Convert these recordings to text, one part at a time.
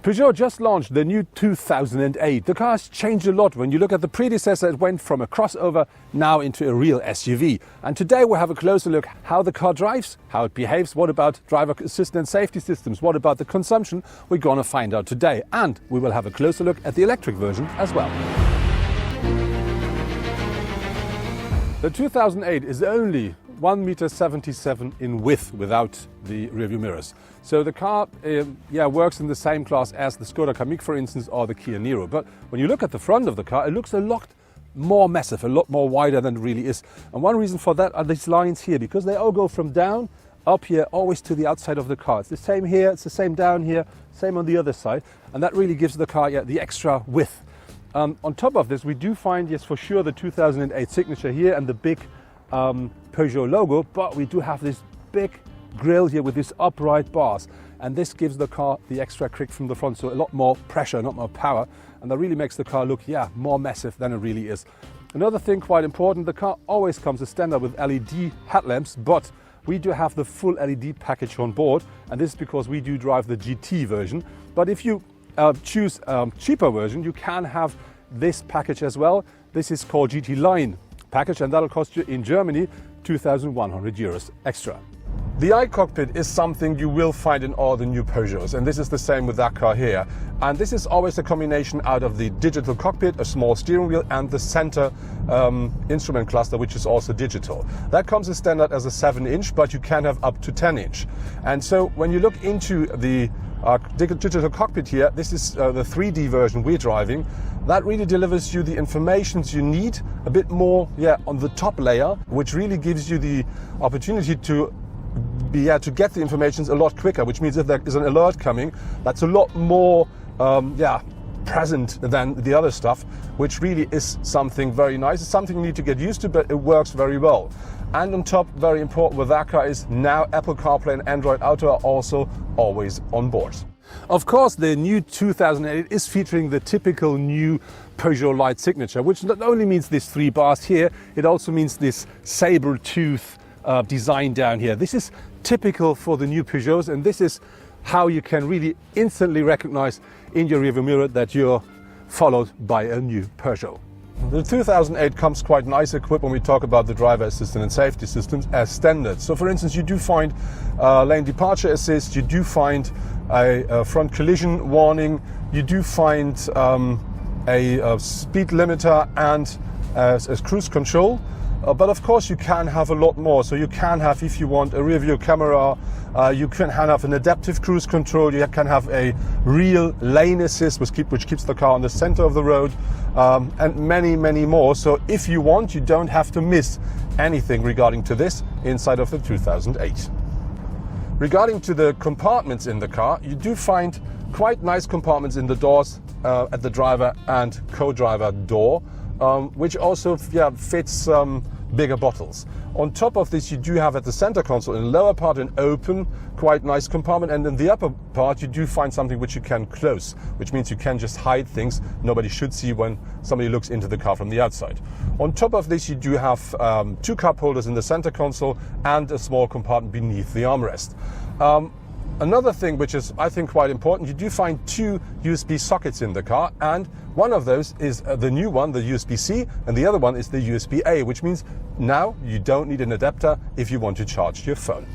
Peugeot just launched the new 2008. The car has changed a lot. When you look at the predecessor, it went from a crossover now into a real SUV. And today we'll have a closer look how the car drives, how it behaves, what about driver assistance and safety systems, what about the consumption. We're going to find out today. And we will have a closer look at the electric version as well. The 2008 is only 1.77 meters in width without the rearview mirrors. So the car works in the same class as the Skoda Kamiq, for instance, or the Kia Niro. But when you look at the front of the car, it looks a lot more massive, a lot more wider than it really is. And one reason for that are these lines here, because they all go from down up here always to the outside of the car. It's the same here, it's the same down here, same on the other side. And that really gives the car the extra width. On top of this, we do find, yes, for sure, the 2008 signature here and the big Peugeot logo, but we do have this big grille here with these upright bars, and this gives the car the extra kick from the front, so a lot more pressure, a lot more power, and that really makes the car look more massive than it really is. Another thing quite important, the car always comes as standard with LED headlamps, but we do have the full LED package on board, and this is because we do drive the GT version. But if you choose a cheaper version, you can have this package as well. This is called GT Line package, and that'll cost you in Germany 2,100 euros extra. The iCockpit is something you will find in all the new Peugeots, and this is the same with that car here. And this is always a combination out of the digital cockpit, a small steering wheel, and the center instrument cluster, which is also digital. That comes as standard as a 7-inch, but you can have up to 10-inch. And so when you look into the digital cockpit here, this is the 3D version we're driving. That really delivers you the information you need, a bit more on the top layer, which really gives you the opportunity to get the information a lot quicker, which means if there is an alert coming, that's a lot more present than the other stuff, which really is something very nice. It's something you need to get used to, but it works very well. And on top, very important with that car is now Apple CarPlay and Android Auto are also always on board. Of course, the new 2008 is featuring the typical new Peugeot Light signature, which not only means these 3 bars here, it also means this saber tooth design down here. This is typical for the new Peugeots, and this is how you can really instantly recognize in your rearview mirror that you're followed by a new Peugeot. The 2008 comes quite nice equipped when we talk about the driver assistance and safety systems as standard. So for instance, you do find lane departure assist, you do find a front collision warning, you do find a speed limiter and a cruise control. But of course you can have a lot more. So you can have, if you want, a rear view camera, you can have an adaptive cruise control, you can have a real lane assist which keeps the car on the center of the road, and many more. So if you want, you don't have to miss anything regarding to this inside of the 2008. Regarding to the compartments in the car, you do find quite nice compartments in the doors at the driver and co-driver door, which also fits bigger bottles. On top of this, you do have at the center console in the lower part an open, quite nice compartment, and in the upper part you do find something which you can close, which means you can just hide things nobody should see when somebody looks into the car from the outside. On top of this, you do have 2 cup holders in the center console and a small compartment beneath the armrest. Another thing which is, I think, quite important, you do find 2 USB sockets in the car, and one of those is the new one, the USB-C, and the other one is the USB-A, which means now you don't need an adapter if you want to charge your phone.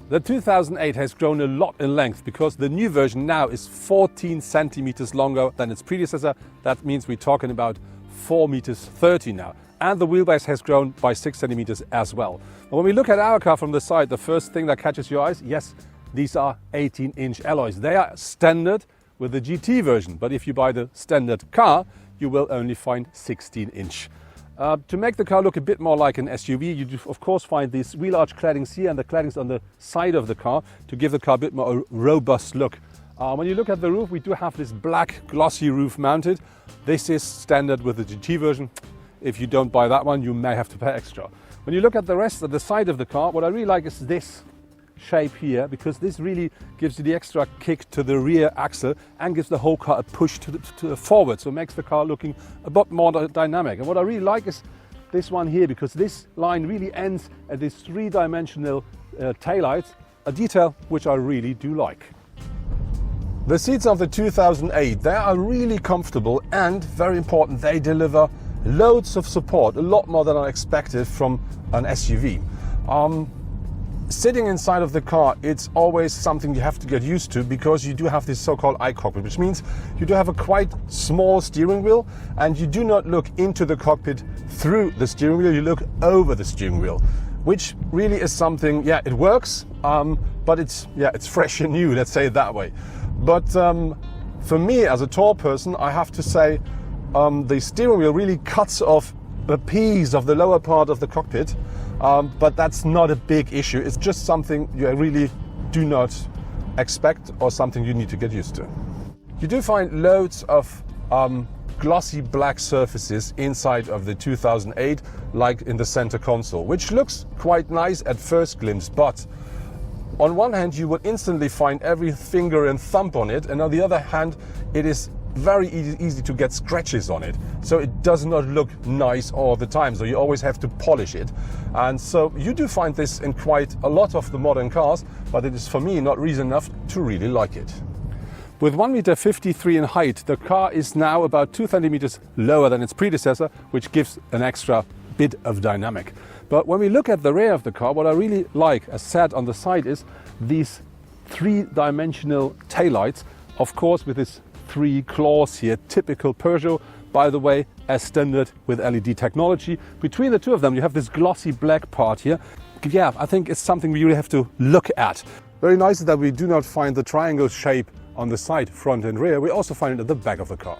The 2008 has grown a lot in length because the new version now is 14 centimeters longer than its predecessor. That means we're talking about 4.30 meters now. And the wheelbase has grown by 6 centimeters as well. But when we look at our car from the side, the first thing that catches your eyes, yes, these are 18-inch alloys. They are standard with the GT version, but if you buy the standard car, you will only find 16-inch. To make the car look a bit more like an SUV, you do of course find these wheel arch claddings here and the claddings on the side of the car to give the car a bit more robust look. When you look at the roof, we do have this black glossy roof mounted. This is standard with the GT version. If you don't buy that one, you may have to pay extra. When you look at the rest of the side of the car, what I really like is this shape here, because this really gives you the extra kick to the rear axle and gives the whole car a push to the forward, so it makes the car looking a bit more dynamic. And what I really like is this one here, because this line really ends at these 3-dimensional taillights, a detail which I really do like. The seats of the 2008, they are really comfortable and, very important, they deliver loads of support, a lot more than I expected from an SUV. Sitting inside of the car, it's always something you have to get used to because you do have this so-called iCockpit, which means you do have a quite small steering wheel and you do not look into the cockpit through the steering wheel, you look over the steering wheel, which really is something, yeah, it works, but it's fresh and new, let's say it that way. But for me, as a tall person, I have to say the steering wheel really cuts off a piece of the lower part of the cockpit. But that's not a big issue. It's just something you really do not expect or something you need to get used to. You do find loads of glossy black surfaces inside of the 2008, like in the center console, which looks quite nice at first glimpse, but on one hand you would instantly find every finger and thumb on it, and on the other hand it is very easy to get scratches on it, so it does not look nice all the time, so you always have to polish it. And so you do find this in quite a lot of the modern cars, but it is for me not reason enough to really like it. With 1.53 meters in height, the car is now about 2 centimeters lower than its predecessor, which gives an extra bit of dynamic. But when we look at the rear of the car, what I really like, as said on the side, is these three-dimensional taillights, of course with this 3 claws here, typical Peugeot, by the way, as standard with LED technology. Between the two of them you have this glossy black part here. Yeah, I think it's something we really have to look at. Very nice that we do not find the triangle shape on the side, front and rear. We also find it at the back of the car.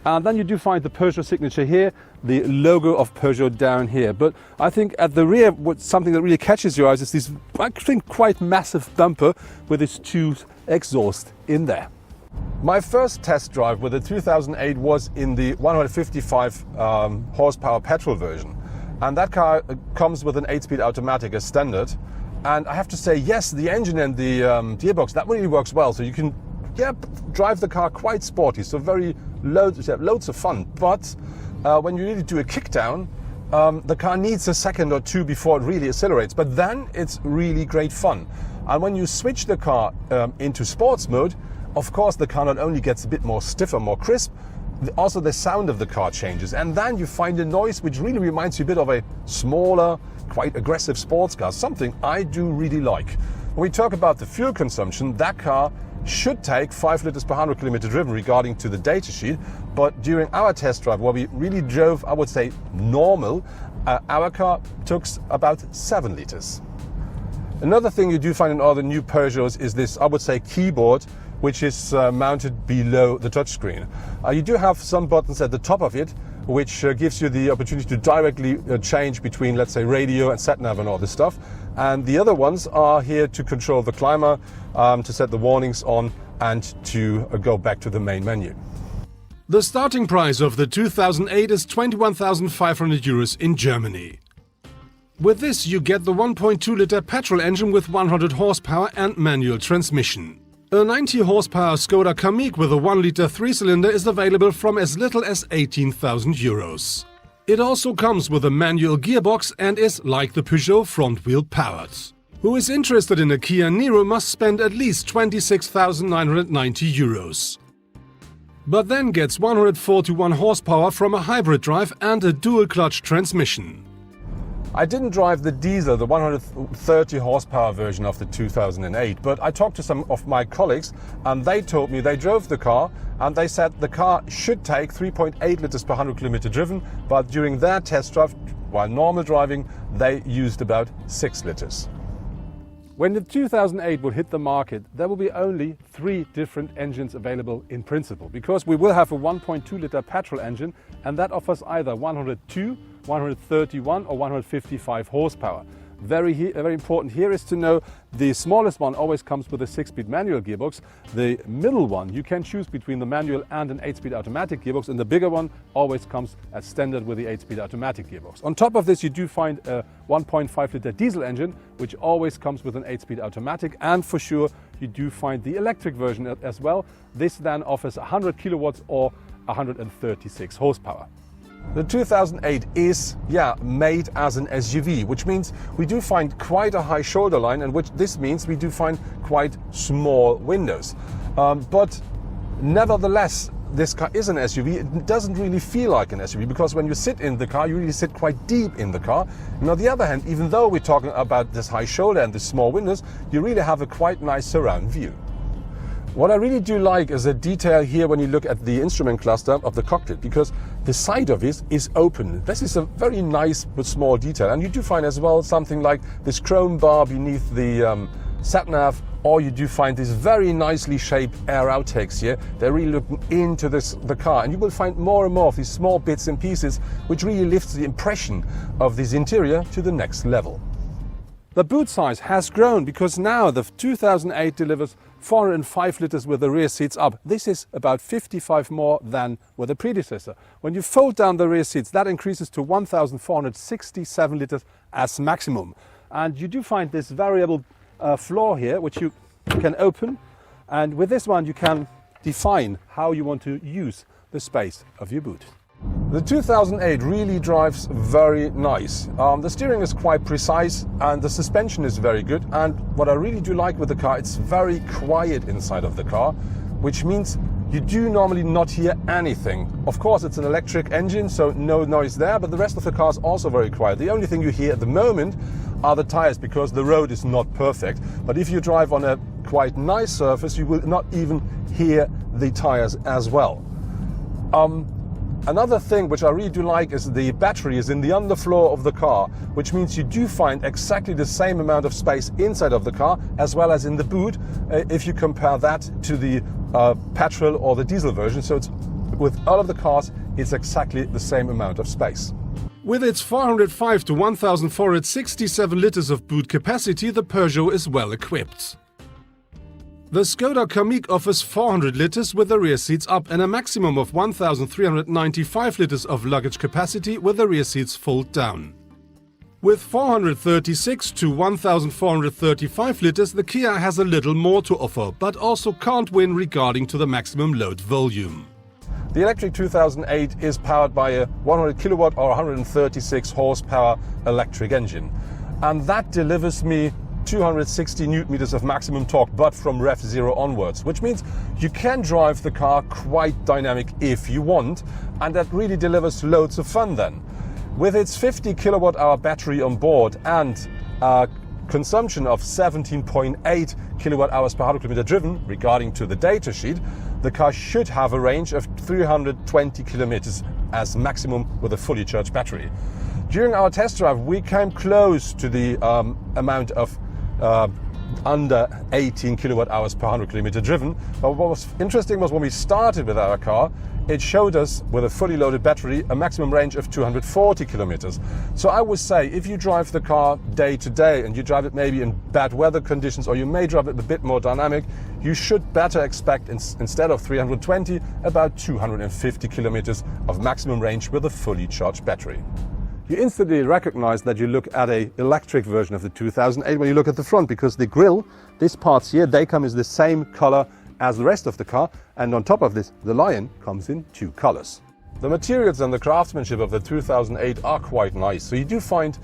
And then you do find the Peugeot signature here, the logo of Peugeot down here. But I think at the rear, something that really catches your eyes is this, I think, quite massive bumper with its 2 exhaust in there. My first test drive with the 2008 was in the 155 horsepower petrol version, and that car comes with an 8-speed automatic as standard. And I have to say, yes, the engine and the gearbox, that really works well, so you can drive the car quite sporty, so loads of fun. But when you really do a kickdown, the car needs a second or two before it really accelerates, but then it's really great fun. And when you switch the car into sports mode, of course the car not only gets a bit more stiffer, more crisp, also the sound of the car changes, and then you find a noise which really reminds you a bit of a smaller, quite aggressive sports car, something I do really like. When we talk about the fuel consumption, that car should take 5 liters per 100 kilometers driven regarding to the data sheet, but during our test drive where we really drove, I would say normal, our car took about 7 liters. Another thing you do find in all the new Peugeots is this, I would say, keyboard, which is mounted below the touchscreen. You do have some buttons at the top of it, which gives you the opportunity to directly change between, let's say, radio and sat-nav and all this stuff. And the other ones are here to control the climber, to set the warnings on, and to go back to the main menu. The starting price of the 2008 is 21,500 euros in Germany. With this you get the 1.2-liter petrol engine with 100 horsepower and manual transmission. A 90 horsepower Skoda Kamiq with a 1-liter 3-cylinder is available from as little as 18,000 euros. It also comes with a manual gearbox and is, like the Peugeot, front-wheel powered. Who is interested in a Kia Niro must spend at least 26,990 euros. But then gets 141 horsepower from a hybrid drive and a dual-clutch transmission. I didn't drive the diesel, the 130 horsepower version of the 2008, but I talked to some of my colleagues and they told me they drove the car and they said the car should take 3.8 liters per 100 kilometers driven, but during their test drive, while normal driving, they used about 6 liters. When the 2008 will hit the market, there will be only 3 different engines available in principle, because we will have a 1.2-liter petrol engine, and that offers either 102, 131 or 155 horsepower. Very important here is to know the smallest one always comes with a 6-speed manual gearbox. The middle one you can choose between the manual and an 8-speed automatic gearbox, and the bigger one always comes as standard with the 8-speed automatic gearbox. On top of this you do find a 1.5-liter diesel engine which always comes with an 8-speed automatic, and for sure you do find the electric version as well. This then offers 100 kilowatts or 136 horsepower. The 2008 is made as an SUV, which means we do find quite a high shoulder line, and which this means we do find quite small windows. But nevertheless, this car is an SUV. It doesn't really feel like an SUV because when you sit in the car, you really sit quite deep in the car. And on the other hand, even though we're talking about this high shoulder and the small windows, you really have a quite nice surround view. What I really do like is a detail here when you look at the instrument cluster of the cockpit, because the side of it is open. This is a very nice but small detail, and you do find as well something like this chrome bar beneath the sat-nav, or you do find these very nicely shaped air outtakes here. They're really looking into the car, and you will find more and more of these small bits and pieces which really lifts the impression of this interior to the next level. The boot size has grown because now the 2008 delivers 405 liters with the rear seats up. This is about 55 more than with the predecessor. When you fold down the rear seats, that increases to 1,467 liters as maximum. And you do find this variable floor here, which you can open. And with this one, you can define how you want to use the space of your boot. The 2008 really drives very nice. The steering is quite precise and the suspension is very good. And what I really do like with the car, it's very quiet inside of the car, which means you do normally not hear anything. Of course, it's an electric engine, so no noise there, but the rest of the car is also very quiet. The only thing you hear at the moment are the tires, because the road is not perfect. But if you drive on a quite nice surface, you will not even hear the tires as well. Another thing which I really do like is the battery is in the underfloor of the car, which means you do find exactly the same amount of space inside of the car as well as in the boot, if you compare that to the petrol or the diesel version. So it's, with all of the cars, it's exactly the same amount of space. With its 405 to 1,467 liters of boot capacity, the Peugeot is well equipped. The Skoda Kamiq offers 400 liters with the rear seats up and a maximum of 1,395 liters of luggage capacity with the rear seats fold down. With 436 to 1,435 liters, the Kia has a little more to offer, but also can't win regarding to the maximum load volume. The electric 2008 is powered by a 100 kilowatt or 136 horsepower electric engine, and that delivers me 260 newton meters of maximum torque, but from rev 0 onwards, which means you can drive the car quite dynamic if you want, and that really delivers loads of fun then. With its 50 kilowatt hour battery on board and consumption of 17.8 kilowatt hours per 100 kilometer driven, regarding to the data sheet, the car should have a range of 320 kilometers as maximum with a fully charged battery. During our test drive, we came close to the amount of under 18 kilowatt hours per 100 kilometer driven. But what was interesting was when we started with our car, it showed us with a fully loaded battery a maximum range of 240 kilometers. So I would say if you drive the car day to day and you drive it maybe in bad weather conditions, or you may drive it a bit more dynamic, you should better expect instead of 320 about 250 kilometers of maximum range with a fully charged battery. You instantly recognize that you look at an electric version of the 2008 when you look at the front, because the grille, these parts here, they come in the same color as the rest of the car, and on top of this, the Lion comes in two colors. The materials and the craftsmanship of the 2008 are quite nice. So you do find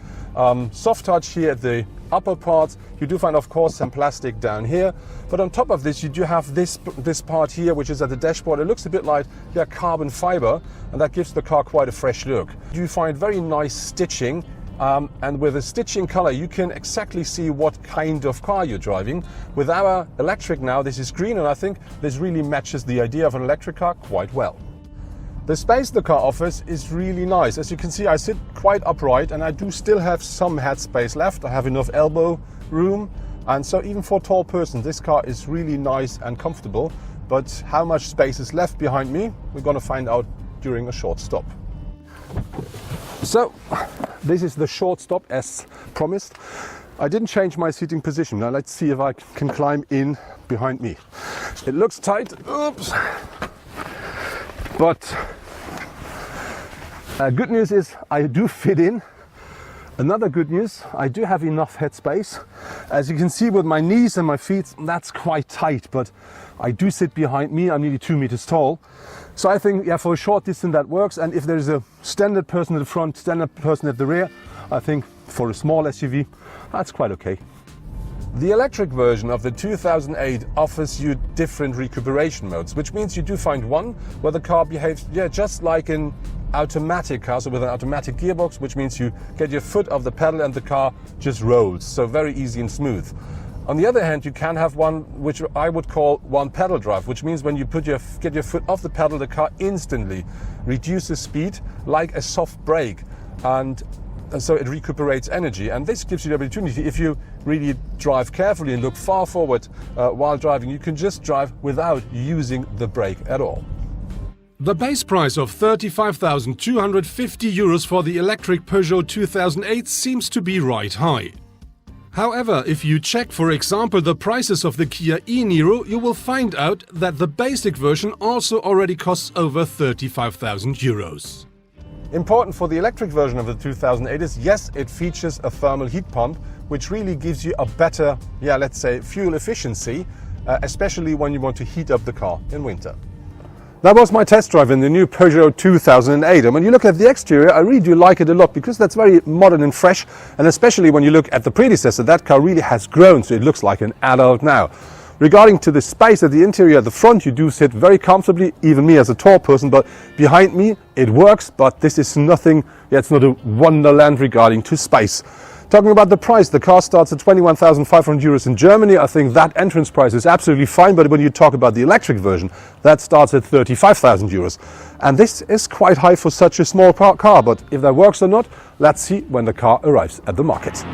soft touch here at the upper parts. You do find, of course, some plastic down here. But on top of this, you do have this part here, which is at the dashboard. It looks a bit like carbon fiber, and that gives the car quite a fresh look. You find very nice stitching. And with the stitching color, you can exactly see what kind of car you're driving. With our electric now, this is green, and I think this really matches the idea of an electric car quite well. The space the car offers is really nice. As you can see, I sit quite upright and I do still have some head space left. I have enough elbow room, and so even for a tall person, this car is really nice and comfortable. But how much space is left behind me, we're going to find out during a short stop. So, this is the short stop as promised. I didn't change my seating position. Now let's see if I can climb in behind me. It looks tight. Oops. But good news is I do fit in. Another good news, I do have enough headspace. As you can see with my knees and my feet, that's quite tight, but I do sit behind me. I'm nearly 2 meters tall. So I think, for a short distance that works. And if there's a standard person at the front, standard person at the rear, I think for a small SUV, that's quite okay. The electric version of the 2008 offers you different recuperation modes, which means you do find one where the car behaves just like an automatic car, so with an automatic gearbox, which means you get your foot off the pedal and the car just rolls, so very easy and smooth. On the other hand, you can have one which I would call one pedal drive, which means when you get your foot off the pedal, the car instantly reduces speed like a soft brake, and so it recuperates energy. And this gives you the opportunity, if you really drive carefully and look far forward while driving, you can just drive without using the brake at all. The base price of €35,250 for the electric Peugeot 2008 seems to be right high. However, if you check, for example, the prices of the Kia e-Niro, you will find out that the basic version also already costs over €35,000. Important for the electric version of the 2008 is, yes, it features a thermal heat pump, which really gives you a better, let's say, fuel efficiency, especially when you want to heat up the car in winter. That was my test drive in the new Peugeot 2008, and when you look at the exterior, I really do like it a lot because that's very modern and fresh, and especially when you look at the predecessor, that car really has grown, so it looks like an adult now. Regarding to the space at the interior, at the front, you do sit very comfortably, even me as a tall person, but behind me it works, but this is nothing, it's not a wonderland regarding to space. Talking about the price, the car starts at €21,500 in Germany. I think that entrance price is absolutely fine, but when you talk about the electric version, that starts at €35,000. And this is quite high for such a small car, but if that works or not, let's see when the car arrives at the market.